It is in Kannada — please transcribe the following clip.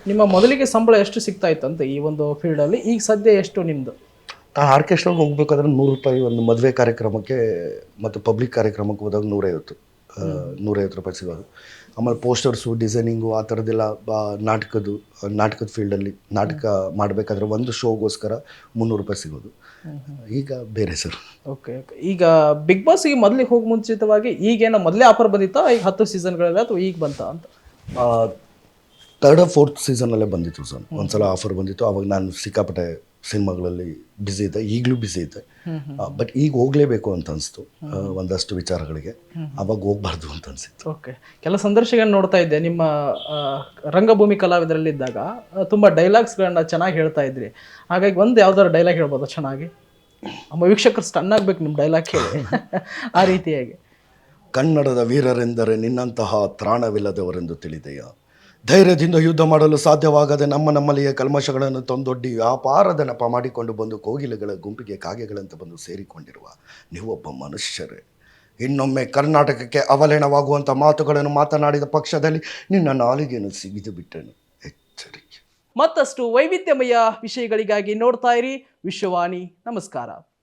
ನಿಮ್ಮ ಮೊದಲಿಗೆ ಸಂಬಳ ಎಷ್ಟು ಸಿಗ್ತಾ ಇತ್ತಂತೆ ಈ ಒಂದು ಫೀಲ್ಡಲ್ಲಿ, ಈಗ ಸದ್ಯ ಎಷ್ಟು ನಿಮ್ಮದು? ಆರ್ಕೆಸ್ಟ್ರಾಗೆ ಹೋಗ್ಬೇಕಾದ್ರೆ ₹100 ಒಂದು ಮದುವೆ ಕಾರ್ಯಕ್ರಮಕ್ಕೆ ಮತ್ತು ಪಬ್ಲಿಕ್ ಕಾರ್ಯಕ್ರಮಕ್ಕೆ ಹೋದಾಗ 150 ₹150 ಸಿಗೋದು. ಆಮೇಲೆ ಪೋಸ್ಟರ್ಸು, ಡಿಸೈನಿಂಗು ಆ ಥರದ್ದೆಲ್ಲ ನಾಟಕದ ಫೀಲ್ಡಲ್ಲಿ ನಾಟಕ ಮಾಡಬೇಕಾದ್ರೆ ಒಂದು ಶೋಗೋಸ್ಕರ ₹300 ಸಿಗೋದು. ಈಗ ಬೇರೆ ಸರ್. Okay okay. ಈಗ ಬಿಗ್ ಬಾಸ್ಗೆ ಮೊದಲಿಗೆ ಹೋಗಿ ಮುಂಚಿತವಾಗಿ ಈಗೇನೋ ಮೊದಲೇ ಆಫರ್ ಬಂದಿತ್ತಾ, ಈಗ 10 ಸೀಸನ್ಗಳೆಲ್ಲ ಅಥವಾ ಈಗ ಬಂತಾ ಅಂತ? ಥರ್ಡ್ ಫೋರ್ತ್ ಸೀಸನಲ್ಲೇ ಬಂದಿತ್ತು ಸರ್. ಒಂದ್ಸಲ ಆಫರ್ ಬಂದಿತ್ತು. ಆವಾಗ ನಾನು ಸಿಕ್ಕಾಪಟ್ಟೆ ಸಿನಿಮಾಗಳಲ್ಲಿ ಬ್ಯುಸಿ ಇದ್ದೆ, ಈಗಲೂ ಬ್ಯುಸಿ ಇದ್ದೆ. ಬಟ್ ಈಗ ಹೋಗಲೇಬೇಕು ಅಂತ ಅನಿಸ್ತು ಒಂದಷ್ಟು ವಿಚಾರಗಳಿಗೆ. ಆವಾಗ ಹೋಗ್ಬಾರ್ದು ಅಂತ ಅನಿಸಿತ್ತು. ಓಕೆ. ಕೆಲ ಸಂದರ್ಶಕರನ್ನ ನೋಡ್ತಾ ಇದ್ದೆ ನಿಮ್ಮ ರಂಗಭೂಮಿ ಕಲಾವಿದರಲ್ಲಿದ್ದಾಗ ತುಂಬ ಡೈಲಾಗ್ಸ್ಗಳನ್ನ ಚೆನ್ನಾಗಿ ಹೇಳ್ತಾ ಇದ್ರಿ. ಹಾಗಾಗಿ ಒಂದು ಯಾವ್ದಾದ್ರು ಡೈಲಾಗ್ ಹೇಳ್ಬೋದು ಚೆನ್ನಾಗಿ? ನಮ್ಮ ವೀಕ್ಷಕರು ಸ್ಟನ್ ಆಗ್ಬೇಕು ನಿಮ್ಮ ಡೈಲಾಗ್ ಕೇಳಿ ಆ ರೀತಿಯಾಗಿ. ಕನ್ನಡದ ವೀರರೆಂದರೆ ನಿನ್ನಂತಹ ತ್ರಾಣವಿಲ್ಲದವರೆಂದು ತಿಳಿದೆಯಾ? ಧೈರ್ಯದಿಂದ ಯುದ್ಧ ಮಾಡಲು ಸಾಧ್ಯವಾಗದೆ ನಮ್ಮಲ್ಲಿಯೇ ಕಲ್ಮಶಗಳನ್ನು ತಂದೊಡ್ಡಿ ಅಪಾರದ ನೆಪ ಮಾಡಿಕೊಂಡು ಬಂದು ಕೋಗಿಲೆಗಳ ಗುಂಪಿಗೆ ಕಾಗೆಗಳಂತೆ ಬಂದು ಸೇರಿಕೊಂಡಿರುವ ನೀವೊಬ್ಬ ಮನುಷ್ಯರೇ. ಇನ್ನೊಮ್ಮೆ ಕರ್ನಾಟಕಕ್ಕೆ ಅವಲೇಣವಾಗುವಂಥ ಮಾತುಗಳನ್ನು ಮಾತನಾಡಿದ ಪಕ್ಷದಲ್ಲಿ ನಿನ್ನ ನಾಲಿಗೆಯನ್ನು ಸಿಗಿದು ಬಿಟ್ಟನು. ಎಚ್ಚರಿಕೆ. ಮತ್ತಷ್ಟು ವೈವಿಧ್ಯಮಯ ವಿಷಯಗಳಿಗಾಗಿ ನೋಡ್ತಾ ಇರಿ ವಿಶ್ವವಾಣಿ. ನಮಸ್ಕಾರ.